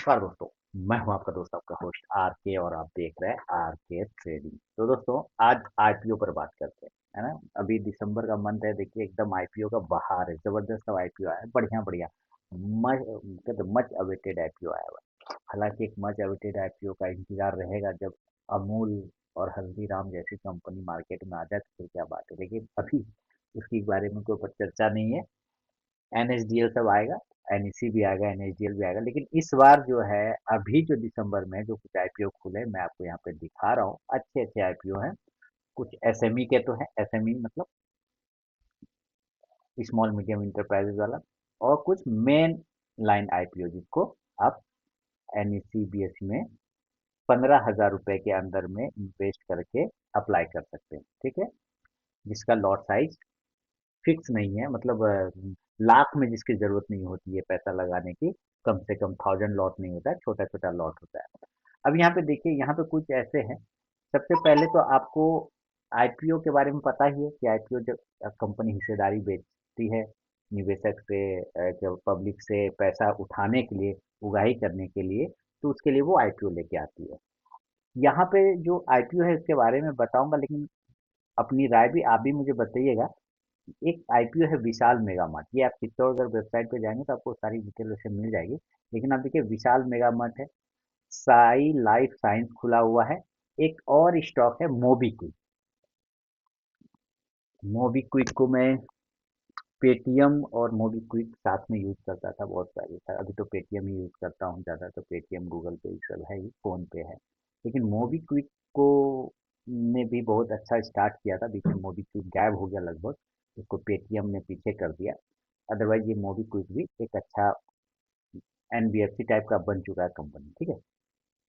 नमस्कार दोस्तों। मैं हूं आपका दोस्त, आपका होस्ट आर के, और आप देख रहे हैं आर के ट्रेडिंग। तो दोस्तों, आज आईपीओ पर बात करते हैं, है ना। अभी दिसंबर का मंथ है, देखिए एकदम आईपीओ का बहार है, जबरदस्त आईपीओ आया है, बढ़िया बढ़िया। मच अवेटेड आईपीओ आया हुआ है। हालांकि एक मच अवेटेड आईपीओ का इंतजार रहेगा, जब अमूल और हल्दीराम जैसी कंपनी मार्केट में आ जाए तो फिर क्या बात है, लेकिन अभी उसके बारे में कोई चर्चा नहीं है। एनएसडीएल सब आएगा, एनईसी भी आएगा, एनएसडीएल भी आएगा, लेकिन इस बार जो है, अभी जो दिसंबर में जो कुछ आईपीओ खुले, मैं आपको यहाँ पे दिखा रहा हूँ। अच्छे अच्छे आईपीओ हैं। कुछ एसएमई के तो हैं, एसएमई मतलब स्मॉल मीडियम इंटरप्राइजेज वाला, और कुछ मेन लाइन आईपीओ जिसको आप एनईसी बीएसई में 15,000 रुपए के अंदर में इन्वेस्ट करके अप्लाई कर सकते हैं, ठीक है। जिसका लॉट साइज फिक्स नहीं है, मतलब लाख में जिसकी जरूरत नहीं होती है पैसा लगाने की, कम से कम 1000 लॉट नहीं होता है, छोटा छोटा लॉट होता है। अब यहाँ पे देखिए, यहाँ पे कुछ ऐसे हैं। सबसे पहले तो आपको आईपीओ के बारे में पता ही है कि आईपीओ जब कंपनी हिस्सेदारी बेचती है निवेशक से, जब पब्लिक से पैसा उठाने के लिए, उगाही करने के लिए, तो उसके लिए वो आईपीओ लेके आती है। यहाँ पे जो आईपीओ है उसके बारे में बताऊंगा, लेकिन अपनी राय भी आप भी मुझे बताइएगा। एक आईपीओ है विशाल मेगा मार्ट। ये आप चित्तौड़गढ़ वेबसाइट पे जाएंगे तो आपको सारी डिटेल उससे मिल जाएगी। लेकिन आप देखिए, विशाल मेगा मार्ट है, साई लाइफ साइंस खुला हुआ है। एक और स्टॉक है मोबीक्विक। मोबीक्विक को मैं पेटीएम और मोबीक्विक साथ में यूज करता था बहुत पहले था। अभी तो पेटीएम ही यूज करता हूँ ज़्यादा, तो पेटीएम गूगल पे सब है ही, फोन पे है। लेकिन मोबीक्विक को ने भी बहुत अच्छा स्टार्ट किया था, बीच में मोबीक्विक गायब हो गया लगभग, उसको पेटीएम ने पीछे कर दिया। अदरवाइज ये मोबीक्विक भी एक अच्छा एनबीएफसी टाइप का बन चुका है कंपनी, ठीक है।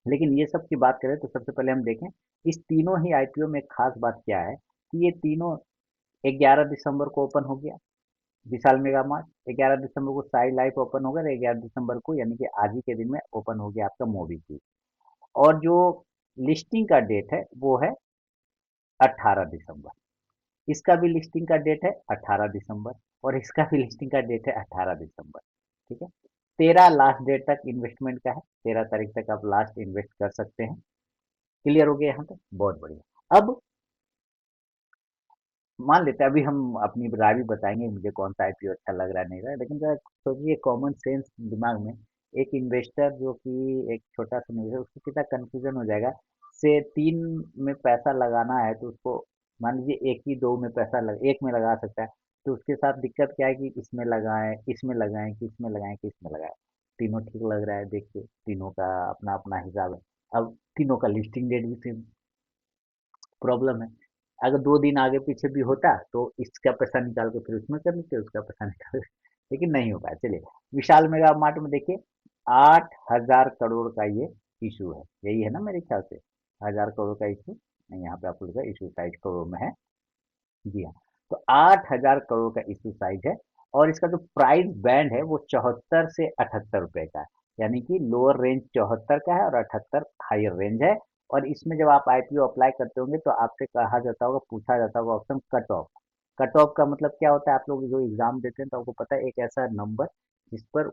लेकिन ये सब की बात करें तो सबसे पहले हम देखें, इस तीनों ही आईपीओ में खास बात क्या है कि ये तीनों 11 दिसंबर को ओपन हो गया। विशाल मेगा मार्ट 11 दिसंबर को, साई लाइफ ओपन हो गया, 11 दिसंबर को यानी कि आज ही के दिन में ओपन हो गया आपका मोबीक्विक। और जो लिस्टिंग का डेट है वो है 18 दिसंबर। इसका भी लिस्टिंग का डेट है 18 दिसंबर, और इसका भी लिस्टिंग का डेट है 18 दिसंबर, ठीक है। 13 लास्ट डेट तक इन्वेस्टमेंट का है, 13 तारीख तक आप लास्ट इन्वेस्ट कर सकते हैं। क्लियर हो गया यहाँ तक, बहुत बढ़िया। अब मान लेते हैं, अभी हम अपनी राय भी बताएंगे मुझे कौन सा आईपीओ अच्छा लग रहा है नहीं रहा है, लेकिन जरा सोचिए कॉमन सेंस दिमाग में, एक इन्वेस्टर जो कि एक छोटा सा निवेशक, उसको कितना कंफ्यूजन हो जाएगा। से तीन में पैसा लगाना है तो उसको, मान लीजिए एक ही दो में पैसा एक में लगा सकता है, तो उसके साथ दिक्कत क्या है कि इसमें लगाएं, इसमें लगाएं, कि इसमें लगाएं, कि इसमें लगाएं। तीनों ठीक लग रहा है, देखिए तीनों का अपना अपना हिसाब है। अब तीनों का लिस्टिंग डेट भी सेम, प्रॉब्लम है। अगर 2 दिन आगे पीछे भी होता तो इसका पैसा निकाल के फिर उसमें कर लेते, उसका पैसा निकाल के, लेकिन नहीं हो पाया। चलिए, विशाल मेगा मार्ट में देखिए, 8,000 करोड़ का ये इशू है, यही है ना मेरे ख्याल से, 1000 करोड़ का इशू। यहाँ पे आपको लिखा इशू साइज करोड़ में है। जी हाँ। तो 8,000 करोड़ का इशू साइज है, और इसका जो प्राइस बैंड है वो 74 से 78 रुपए का है। यानी कि लोअर रेंज 74 का है और 78 हायर रेंज है। और इसमें जब आप आईपीओ अप्लाई करते होंगे तो आपसे कहा जाता होगा, पूछा जाता होगा option cut off. Cut off का मतलब क्या होता है, आप लोग जो एग्जाम देते हैं तो आपको पता है, एक ऐसा नंबर जिस पर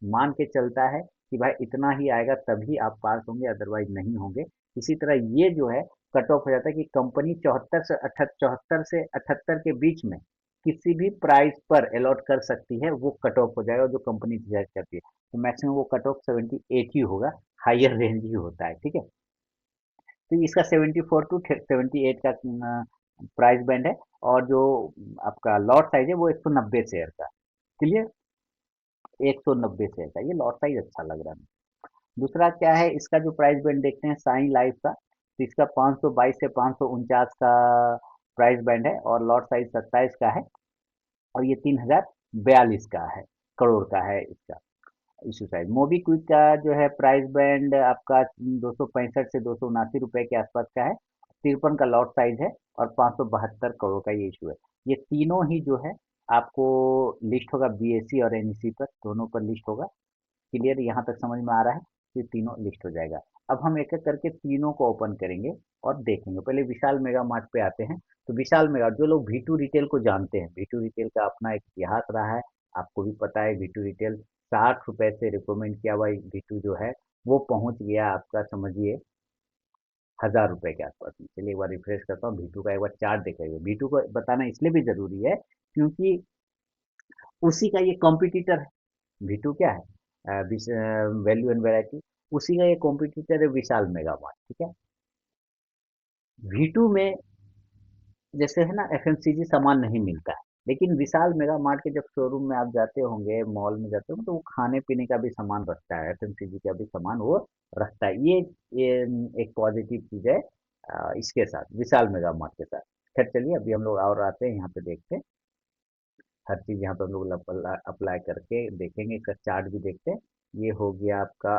मान के चलता है कि भाई इतना ही आएगा तभी आप पास होंगे, अदरवाइज नहीं होंगे। इसी तरह ये जो है कट ऑफ हो जाता है कि कंपनी 74 से 78 के बीच में किसी भी प्राइस पर अलॉट कर सकती है, वो कट ऑफ हो जाएगा जो कंपनी डिसाइड करती है। तो मैक्सिमम वो कट ऑफ 78 ही होगा, हायर रेंज ही होता है, ठीक है। तो इसका 74 टू 78 का प्राइस बैंड है। और जो आपका लॉट साइज है वो 190 शेयर का। क्लियर, 190 शेयर का ये लॉट साइज अच्छा लग रहा है। दूसरा क्या है, इसका जो प्राइस बैंड देखते हैं साइन लाइफ का, तो इसका 522 से 549 का प्राइस बैंड है, और लॉट साइज 27 का है। और ये 3042 का है, करोड़ का है इसका इशू साइज। मोबीक्विक का जो है प्राइस बैंड आपका 265 से 279 रुपए के आसपास का है, 53 का लॉट साइज है, और 572 करोड़ का ये इशू है। ये तीनों ही जो है आपको लिस्ट होगा बीएसई और एनईसी पर, दोनों पर लिस्ट होगा। क्लियर, यहाँ तक समझ में आ रहा है कि तीनों लिस्ट हो जाएगा। अब हम एक एक करके तीनों को ओपन करेंगे और देखेंगे। पहले विशाल मेगा मार्ट पे आते हैं। तो विशाल मेगा, जो लोग वी टू रिटेल को जानते हैं, वी टू रिटेल का अपना एक इतिहास रहा है, आपको भी पता है वी टू रिटेल 60 रुपए से रिकमेंड किया हुआ V2 जो है वो पहुंच गया आपका, समझिए 1000 रुपए के आसपास में। चलिए एक बार रिफ्रेश करता हूँ, V2 का एक बार चार्ट देखेंगे। V2 को बताना इसलिए भी जरूरी है क्योंकि उसी का ये कॉम्पिटिटर है। V2 क्या है, वैल्यू एंड वैरायटी, उसी का ये कॉम्पिटिटर है विशाल मेगा मार्ट। ठीक है, V2 में जैसे है ना FMCG सामान नहीं मिलता है, लेकिन विशाल मेगा मार्ट के जब शोरूम में आप जाते होंगे, मॉल में जाते होंगे, तो वो खाने पीने का भी सामान रखता है, FMCG का भी सामान वो रखता है। ये एक पॉजिटिव चीज है इसके साथ, विशाल मेगा मार्ट के साथ। खैर चलिए अभी हम लोग और आते हैं यहाँ पे, देखते हैं हर चीज यहाँ पे हम लोग अप्लाई करके देखेंगे, इसका चार्ट भी देखते हैं। ये हो गया आपका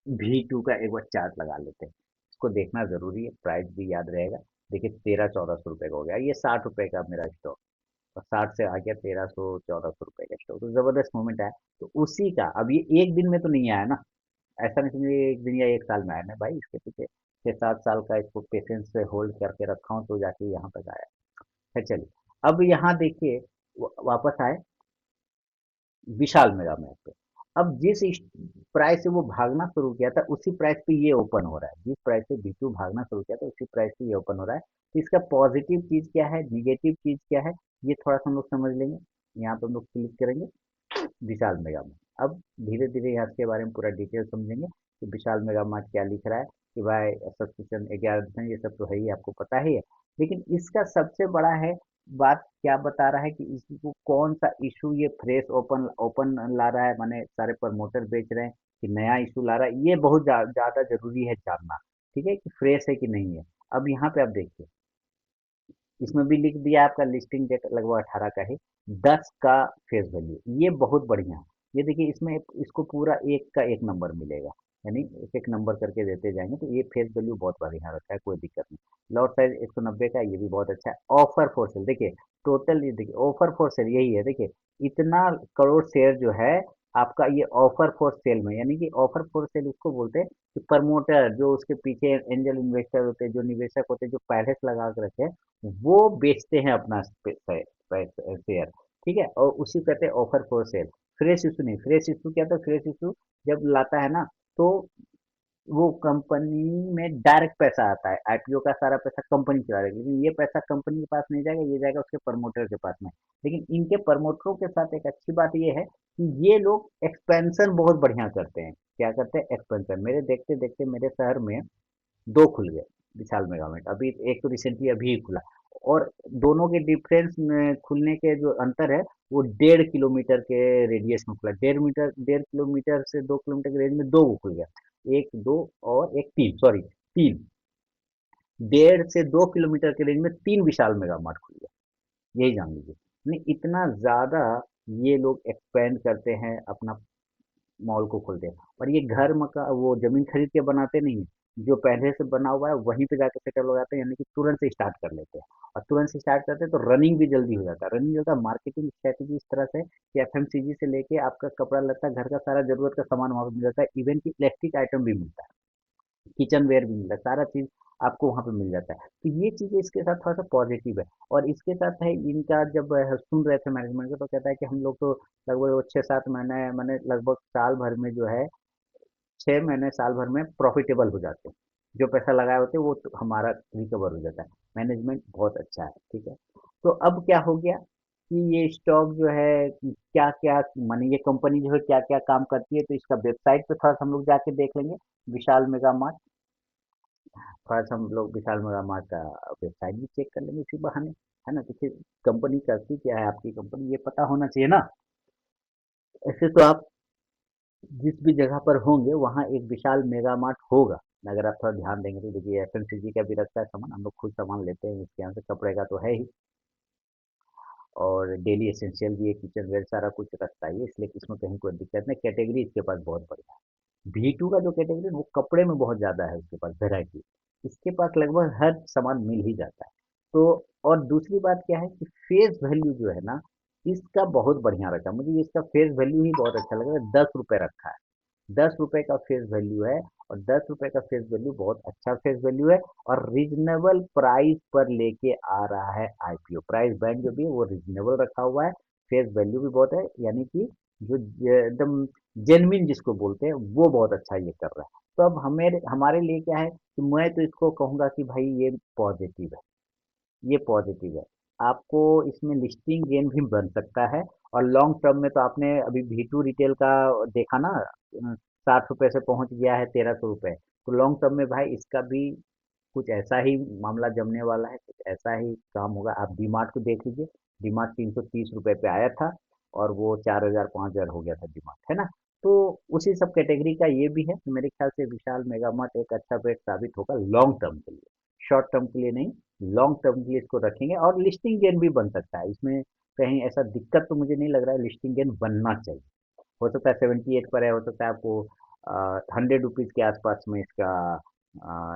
V2 का, एक बार चार्ट लगा लेते हैं। इसको देखना जरूरी है, प्राइस भी याद रहेगा। देखिए 1300-1400 रुपये का हो गया, ये 60 रुपये का मेरा स्टॉक, और 60 से आ गया 1300-1400 रुपये का स्टॉक, तो जबरदस्त मूवमेंट आया। तो उसी का अब ये एक दिन में तो नहीं आया ना, ऐसा नहीं समझिए एक दिन या एक साल में आया ना भाई, इसके पीछे 6-7 साल का इसको पेशेंस से होल्ड करके रखा हूँ तो जाके यहाँ तक आया है। चलिए अब यहाँ देखिए, वापस आए विशाल मेगा मैप पे। अब जिस प्राइस से वो भागना शुरू किया था उसी प्राइस पे ये ओपन हो रहा है, जिस प्राइस से V2 भागना शुरू किया था उसी प्राइस पे ये ओपन हो रहा है। तो इसका पॉजिटिव चीज क्या है, निगेटिव चीज क्या है, ये थोड़ा सा हम लोग समझ लेंगे। यहाँ पे हम लोग क्लिक करेंगे विशाल मेगा मार्ट। अब धीरे धीरे यहाँ के बारे में पूरा डिटेल समझेंगे कि विशाल मेगा मार्ट क्या लिख रहा है, कि भाई सब्सक्रिप्शन 11 दिन, ये सब तो है ही, आपको पता ही है। लेकिन इसका सबसे बड़ा है बात, क्या बता रहा है कि इसको कौन सा इशू ये फ्रेश ओपन ओपन ला रहा है, माने सारे प्रमोटर बेच रहे हैं कि नया इशू ला रहा है, ये बहुत ज्यादा जरूरी है जानना। ठीक है, कि फ्रेश है कि नहीं है। अब यहाँ पे आप देखिए, इसमें भी लिख दिया आपका लिस्टिंग डेट लगभग 18 का है, 10 का फेस वैल्यू, ये बहुत बढ़िया है। ये देखिए इसमें इसको पूरा एक का एक नंबर मिलेगा, यानी एक एक नंबर करके देते जाएंगे, तो ये फेस वैल्यू बहुत बढ़िया रखा है, कोई दिक्कत नहीं। लॉट साइज 190 का, ये भी बहुत अच्छा है। ऑफर फॉर सेल देखिए, टोटल ये देखिए ऑफर फॉर सेल यही है, देखिए इतना करोड़ शेयर जो है आपका ये ऑफर फॉर सेल में, यानी कि ऑफर फॉर सेल उसको बोलते हैं कि प्रमोटर जो उसके पीछे एंजल इन्वेस्टर होते हैं, जो निवेशक होते हैं, जो पहले से लगा के रखे हैं, वो बेचते हैं अपना शेयर। ठीक है, और उसी को कहते हैं offer for sale. Fresh issue नहीं, फ्रेश इशू क्या, तो फ्रेश इशू जब लाता है ना, तो वो कंपनी में डायरेक्ट पैसा आता है, IPO का सारा पैसा कंपनी चला रही है, लेकिन ये पैसा कंपनी के पास नहीं जाएगा, ये जाएगा उसके प्रमोटर के पास में। लेकिन इनके प्रमोटरों के साथ एक अच्छी बात ये है कि ये लोग एक्सपेंशन बहुत बढ़िया करते हैं। क्या करते हैं, एक्सपेंशन। मेरे देखते देखते मेरे शहर में 2 खुल गए विशाल मेगा मार्ट, अभी एक तो रिसेंटली अभी ही खुला, और दोनों के डिफरेंस में खुलने के जो अंतर है, वो 1.5 किलोमीटर के रेडियस में खुला। 1.5 किलोमीटर से 2 किलोमीटर के रेंज में दो वो खुल गया, एक दो और एक तीन, सॉरी तीन। 1.5 से 2 किलोमीटर के रेंज में 3 विशाल मेगा मार्ट खुल गया, यही जान लीजिए। नहीं इतना ज्यादा ये लोग एक्सपेंड करते हैं, अपना मॉल को खोलते हैं। और ये घर मका वो जमीन खरीद के बनाते नहीं है, जो पहले से बना हुआ है वहीं पे जाकर सेटअप लगाते हैं, यानी कि तुरंत से स्टार्ट कर लेते हैं। और तुरंत से स्टार्ट करते हैं तो रनिंग भी जल्दी हो जाता है, रनिंग होता है। मार्केटिंग स्ट्रेटेजी इस तरह से कि FMCG से लेके आपका कपड़ा लत्ता घर का सारा जरूरत का सामान वहां पर मिल जाता है, इवन की इलेक्ट्रिक आइटम भी मिलता है, किचन वेयर भी मिलता है, सारा चीज आपको वहां पे मिल जाता है। तो ये चीजें इसके साथ थोड़ा सा पॉजिटिव है। और इसके साथ है इनका, जब सुन रहे थे मैनेजमेंट को, तो कहता है कि हम लोग तो लगभग 6-7 महीने, मैंने लगभग साल भर में जो है 6 महीने साल भर में प्रॉफिटेबल हो जाते हैं, जो पैसा लगाए होते हैं वो तो हमारा रिकवर हो जाता है। मैनेजमेंट बहुत अच्छा है। ठीक है, तो अब क्या हो गया कि ये स्टॉक जो है क्या क्या, माने ये कंपनी जो है क्या क्या काम करती है, तो इसका वेबसाइट पे थोड़ा सा हम लोग जाके देख लेंगे, विशाल मेगा मार्ट। थोड़ा सा हम लोग विशाल मेगा मार्ट का वेबसाइट भी चेक कर लेंगे इसी बहाने, है ना, तो फिर कंपनी करती क्या है आपकी कंपनी, ये पता होना चाहिए ना। ऐसे तो आप जिस भी जगह पर होंगे वहाँ एक विशाल मेगा मार्ट होगा। अगर आप थोड़ा ध्यान देंगे तो देखिए FMCG का भी रखता है सामान, हम लोग खुद सामान लेते हैं इसके यहाँ से, कपड़े का तो है ही, और डेली एसेंशियल भी है, किचन वेयर सारा कुछ रखता है ये, इसलिए इसमें कहीं कोई दिक्कत नहीं। कैटेगरी इसके पास बहुत बढ़िया है। V2 का जो कैटेगरी है वो कपड़े में बहुत ज्यादा है, उसके पास वेरायटी, इसके पास लगभग हर सामान मिल ही जाता है। तो और दूसरी बात क्या है कि फेस वैल्यू जो है ना, इसका बहुत बढ़िया रखा, मुझे इसका फेस वैल्यू ही बहुत अच्छा लगा, 10 रुपए रखा है। 10 रुपए का फेस वैल्यू है, और 10 रुपए का फेस वैल्यू बहुत अच्छा फेस वैल्यू है। और रीजनेबल प्राइस पर लेके आ रहा है IPO, प्राइस बैंड जो भी है वो रीजनेबल रखा हुआ है। फेस वैल्यू भी बहुत है, यानी कि जो एकदम जेन्युइन जिसको बोलते हैं, वो बहुत अच्छा ये कर रहा है। तो अब हमें हमारे लिए क्या है कि मैं तो इसको कहूँगा कि भाई ये पॉजिटिव है, ये पॉजिटिव है। आपको इसमें लिस्टिंग गेन भी बन सकता है, और लॉन्ग टर्म में तो आपने अभी V2 रिटेल का देखा ना, 60 रुपए से पहुंच गया है 1300 रुपए। तो लॉन्ग टर्म में भाई इसका भी कुछ ऐसा ही मामला जमने वाला है, कुछ ऐसा ही काम होगा। आप डीमार्ट को देख लीजिए, डीमार्ट 330 रुपए पे आया था, और वो 4000 5000 हो गया था डीमार्ट, है ना। तो उसी सब कैटेगरी का ये भी है, तो मेरे ख्याल से विशाल मेगामार्ट एक अच्छा बेट साबित होगा लॉन्ग टर्म के लिए, शॉर्ट टर्म के लिए नहीं। लॉन्ग टर्म के लिए इसको रखेंगे, और लिस्टिंग गेन भी बन सकता है इसमें, कहीं ऐसा दिक्कत तो मुझे नहीं लग रहा है, लिस्टिंग गेन बनना चाहिए। हो सकता है 78 पर है, हो सकता है आपको 100 रुपीज़ के आसपास में इसका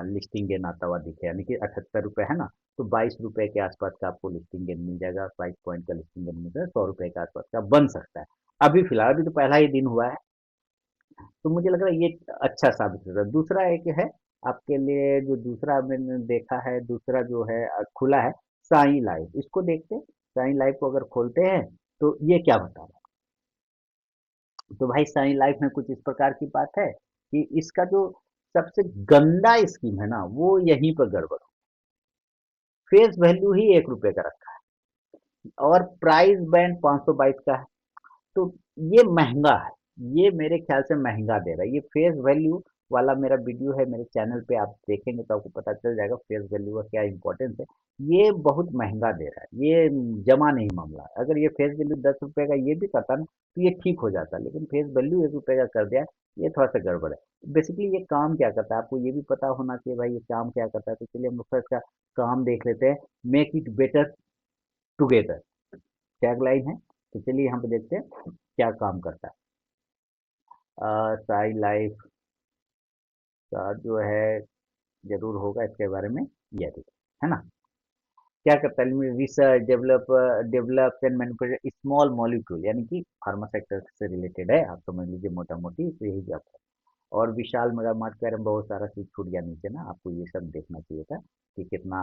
लिस्टिंग गेन आता हुआ दिखे, यानी कि 78 रुपये है ना। तो 22 रुपये के आसपास का आपको लिस्टिंग गेन मिल जाएगा, 22 पॉइंट का लिस्टिंग गेन मिल जाएगा, 100 रुपये के आसपास का बन सकता है। अभी फिलहाल, अभी तो पहला ही दिन हुआ है, तो मुझे लग रहा है ये अच्छा साबित होगा। दूसरा एक है आपके लिए, जो दूसरा मैंने देखा है, दूसरा जो है खुला है, साई लाइफ। इसको देखते हैं, साई लाइफ को अगर खोलते हैं तो ये क्या बता रहा है। तो भाई साई लाइफ में कुछ इस प्रकार की बात है कि इसका जो सबसे गंदा स्कीम है ना, वो यहीं पर गड़बड़ हो। फेस वैल्यू ही 1 रुपए का रखा है, और प्राइस बैंड 522 का है। तो ये महंगा है, ये मेरे ख्याल से महंगा दे रहा है। ये फेस वैल्यू वाला मेरा वीडियो है मेरे चैनल पे, आप देखेंगे तो आपको पता चल जाएगा फेस वैल्यू का क्या इंपॉर्टेंस है। ये बहुत महंगा दे रहा है, ये जमा नहीं मामला है। अगर ये फेस वैल्यू 10 रुपए का ये भी करता ना, तो ये ठीक हो जाता, लेकिन फेस वैल्यू 1 रुपए का कर दिया, ये थोड़ा सा गड़बड़ है। बेसिकली ये काम क्या करता है, आपको ये भी पता होना चाहिए भाई, ये काम क्या करता है। तो चलिए हम लोग first इसका काम देख लेते हैं। Make it better together tagline है, तो चलिए यहाँ पे देखते हैं क्या काम करता है। साई लाइफ का जो है जरूर होगा इसके बारे में, यह है ना। क्या करता है, research develop and manufacture small molecule, यानी कि फार्मा सेक्टर से रिलेटेड है, आप समझ लीजिए मोटा मोटी, तो यही जॉब है। और विशाल मेगा मार्ट के बारे में बहुत सारा चीज छूट गया नीचे ना, आपको ये सब देखना चाहिए था कि कितना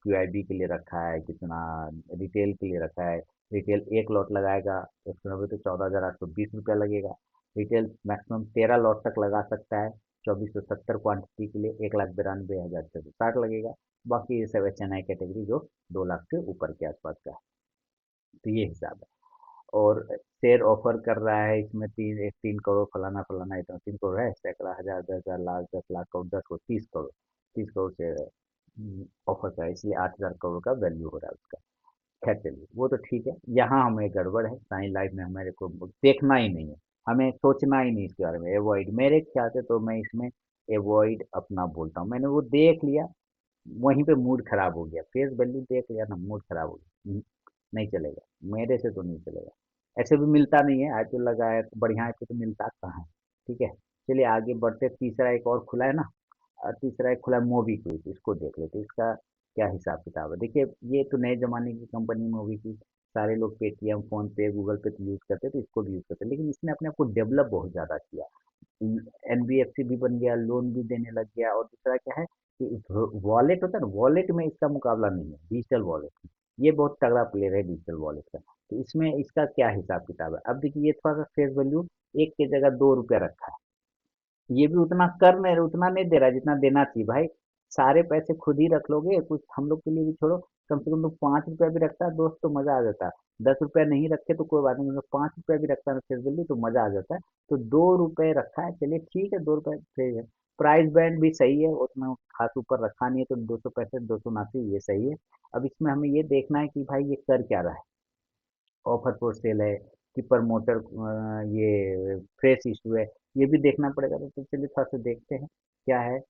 QIB के लिए रखा है, कितना रिटेल के लिए रखा है। रिटेल एक लॉट लगाएगा 190, तो 14,820 रुपया लगेगा। रिटेल मैक्सिमम 13 लॉट तक लगा सकता है, 2470 क्वांटिटी के लिए 1,92,660 लगेगा। बाकी ये सब HNI कैटेगरी जो 2 लाख से ऊपर के आसपास का है, तो ये हिसाब है। और शेयर ऑफर कर रहा है इसमें 3 करोड़ फलाना फलाना, इतना 3 करोड़ है, सैकड़ा हजार 10,000 लाख 10 लाख करोड़ 10 करोड़ 30 करोड़, 30 करोड़ से ऑफर का है, इसलिए 8,000 करोड़ का वैल्यू हो रहा है उसका। खैर चलिए, वो तो ठीक है। यहाँ हमें गड़बड़ है, साइन लाइफ में हमारे को देखना ही नहीं है, हमें सोचना ही नहीं इसके बारे में, एवॉइड मेरे ख्याल से। तो मैं इसमें एवॉइड अपना बोलता हूँ, मैंने वो देख लिया, वहीं पे मूड खराब हो गया, फेस वैल्यू देख लिया ना, मूड खराब हो गया। नहीं चलेगा, मेरे से तो नहीं चलेगा। ऐसे भी मिलता नहीं है, आज तो लगा है तो बढ़िया है, तो मिलता कहाँ है। ठीक है, चलिए आगे बढ़ते। तीसरा एक और खुला है ना, तीसरा एक खुला है मोबीक्विक, इसको देख लेते हैं, इसका क्या हिसाब किताब है। देखिए, ये तो नए जमाने की कंपनी मोबीक्विक, सारे लोग पेटीएम फोन पे गूगल पे तो यूज करते हैं, तो इसको भी यूज करते हैं, लेकिन इसने अपने आप को डेवलप बहुत ज्यादा किया। NBFC भी बन गया, लोन भी देने लग गया, और दूसरा क्या है कि वॉलेट होता है ना, वॉलेट में इसका मुकाबला नहीं है, डिजिटल वॉलेट में ये बहुत तगड़ा प्लेयर है डिजिटल वॉलेट का। तो इसमें इसका क्या हिसाब किताब है, अब देखिए ये थोड़ा सा फेस वैल्यू एक की जगह 2 रुपया रखा है। ये भी उतना कर नहीं, उतना नहीं दे रहा है जितना देना चाहिए भाई। सारे पैसे खुद ही रख लोगे, कुछ हम लोग के लिए भी छोड़ो, कम से कम तो 5 रुपया भी रखता है दोस्त, तो मजा आ जाता है। 10 रुपया नहीं रखे तो कोई बात नहीं, मतलब 5 रुपया भी रखता है फेस वैल्यू, तो मजा आ जाता है। तो 2 रुपए रखा है, चलिए ठीक है, 2 रुपए सही है। प्राइस बैंड भी सही है, उतना खास ऊपर रखा नहीं है, तो 265 279 ये सही है। अब इसमें हमें ये देखना है कि भाई ये कर क्या रहा है, ऑफर फॉर सेल है कि प्रमोटर, ये फ्रेश इशू है, ये भी देखना पड़ेगा। तो चलिए थोड़ा सा देखते हैं क्या है।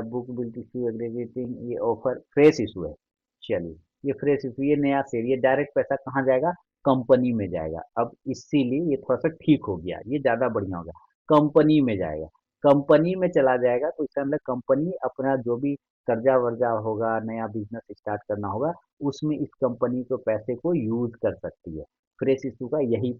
बुक बिल्ट इशू एग्रीगेटिंग, ये ऑफर फ्रेश इशू है। चलिए, ये फ्रेश इशू, ये नया सेल, ये डायरेक्ट पैसा कहाँ जाएगा, कंपनी में जाएगा। अब इसीलिए ये थोड़ा सा ठीक हो गया, ये ज्यादा बढ़िया हो गया, कंपनी में जाएगा। कंपनी में चला जाएगा, तो इसका मतलब कंपनी अपना जो भी कर्जा वर्जा होगा, नया बिजनेस स्टार्ट करना होगा, उसमें इस कंपनी को पैसे को यूज कर सकती है। फ्रेश इशू का यही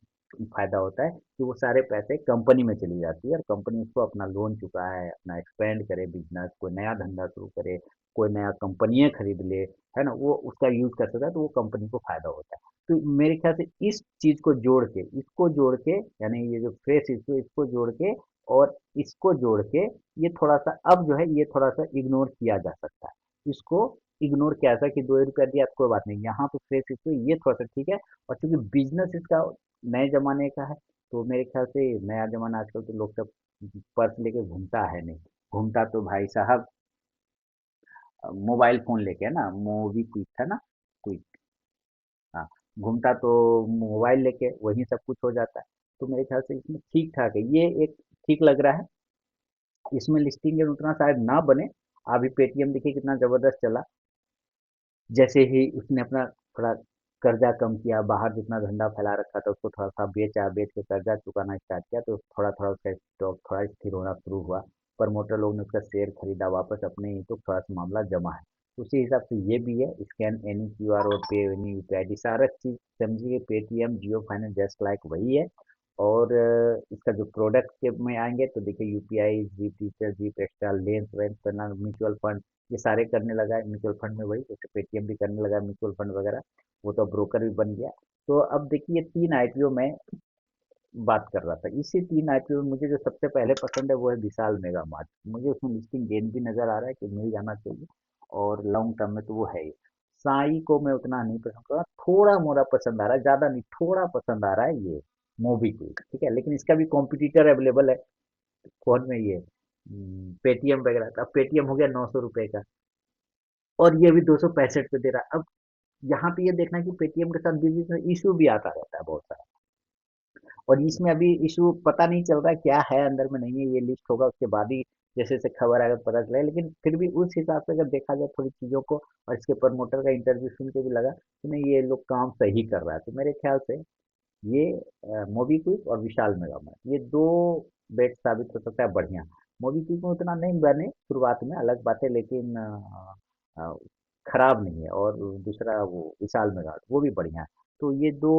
फायदा होता है कि वो सारे पैसे कंपनी में चली जाती है, और कंपनी उसको अपना लोन चुका है, अपना एक्सपेंड करे, बिजनेस कोई नया धंधा शुरू करे, कोई नया कंपनियाँ खरीद ले, है ना? वो उसका यूज़ कर सकता है, तो वो कंपनी को फ़ायदा होता है। तो मेरे ख्याल से इस चीज़ को जोड़ के, इसको जोड़ के, यानी ये जो फ्रेश इश्यू इसको जोड़ के और इसको जोड़ के, ये थोड़ा-सा अब जो है ये थोड़ा-सा इग्नोर किया जा सकता है। इसको इग्नोर किया जाता है कि ₹2 दिया तो कोई बात नहीं, यहाँ पे फ्रेश इश्यू ये थोड़ा-सा ठीक है। और चूँकि बिज़नेस इसका नए ज़माने का है, तो मेरे ख्याल से नया ज़माना आजकल तो लोग सब पर्स लेके घूमता है नहीं, घूमता तो भाई साहब मोबाइल फ़ोन लेके है ना, मोबीक्विक है ना? क्विक, हाँ, घूमता तो मोबाइल लेके वहीं सब कुछ हो जाता है। तो मेरे ख्याल से इसमें ठीक-ठाक है, ये एक ठीक लग रहा है। इसमें लिस्टिंग उतना शायद ना बने। अभी पेटीएम देखिए कितना ज़बरदस्त चला। जैसे ही उसने अपना थोड़ा कर्जा कम किया, बाहर जितना धंधा फैला रखा था उसको थोड़ा-सा बेचा, बेच के कर्जा चुकाना स्टार्ट किया, तो थोड़ा-थोड़ा उसका स्टॉक थोड़ा स्थिर होना शुरू हुआ। प्रमोटर लोग ने उसका शेयर खरीदा वापस अपने ही, तो थोड़ा-सा मामला जमा है। उसी हिसाब से ये भी है, स्कैन एनी क्यूआर और पे एनी यूपीआई सारा चीज़ समझिए पेटीएम, जियो फाइनेंस जस्ट लाइक वही है। और इसका जो प्रोडक्ट के में आएँगे तो देखिए यूपीआई, जीप टीचर, जीप एक्स्ट्रा, लेंस वेंस करना, म्यूचुअल फंड ये सारे करने लगा है। म्यूचुअल फंड में वही जैसे पेटीएम भी करने लगा है म्यूचुअल फंड वगैरह, वो तो ब्रोकर भी बन गया। तो अब देखिए 3 आईपीओ मैं बात कर रहा था, इसी 3 आईपीओ में मुझे जो सबसे पहले पसंद है वो है विशाल मेगा मार्ट। मुझे उसमें लिस्टिंग गेन भी नजर आ रहा है कि मिल जाना चाहिए, और लॉन्ग टर्म में तो वो है ही। साई को मैं उतना नहीं पसंद कर रहा, थोड़ा मोड़ा पसंद आ रहा है, ज्यादा नहीं, थोड़ा पसंद आ रहा है ये मोबीक्विक, ठीक है, लेकिन इसका भी कॉम्पिटिटर अवेलेबल है। कौन में ये पेटीएम वगैरह का, अब पेटीएम हो गया 900 रुपए का, और ये भी 265 पे दे रहा है। अब यहाँ पे ये देखना कि पेटीएम के साथ बीच बीच में इशू भी आता रहता है बहुत सारा, और इसमें अभी इशू पता नहीं चल रहा है क्या है अंदर में, नहीं है, ये लिस्ट होगा उसके बाद ही जैसे जैसे खबर आएगा पता चलेगा। लेकिन फिर भी उस हिसाब से अगर देखा जाए थोड़ी चीज़ों को, और इसके प्रमोटर का इंटरव्यू सुन के भी लगा कि नहीं ये लोग काम सही कर रहा है, तो मेरे ख्याल से ये मोबीक्विक और विशाल मेगामार्ट ये दो बेट साबित हो सकता है बढ़िया। मोबीक्विक में उतना नहीं बने शुरुआत में, अलग बात है, लेकिन अ, खराब नहीं है। और दूसरा वो विशाल मेगामार्ट वो भी बढ़िया है। तो ये दो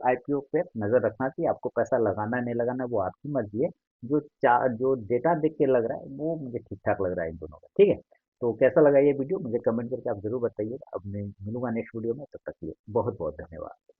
आईपीओ पे नज़र रखना चाहिए, आपको पैसा लगाना है नहीं लगाना है, वो आपकी मर्जी है। जो डेटा देख के लग रहा है वो मुझे ठीक ठाक लग रहा है इन दोनों का, ठीक है। तो कैसा लगा ये वीडियो मुझे कमेंट करके आप जरूर बताइए। अब मैं मिलूंगा नेक्स्ट वीडियो में, तब तक के लिए बहुत बहुत धन्यवाद।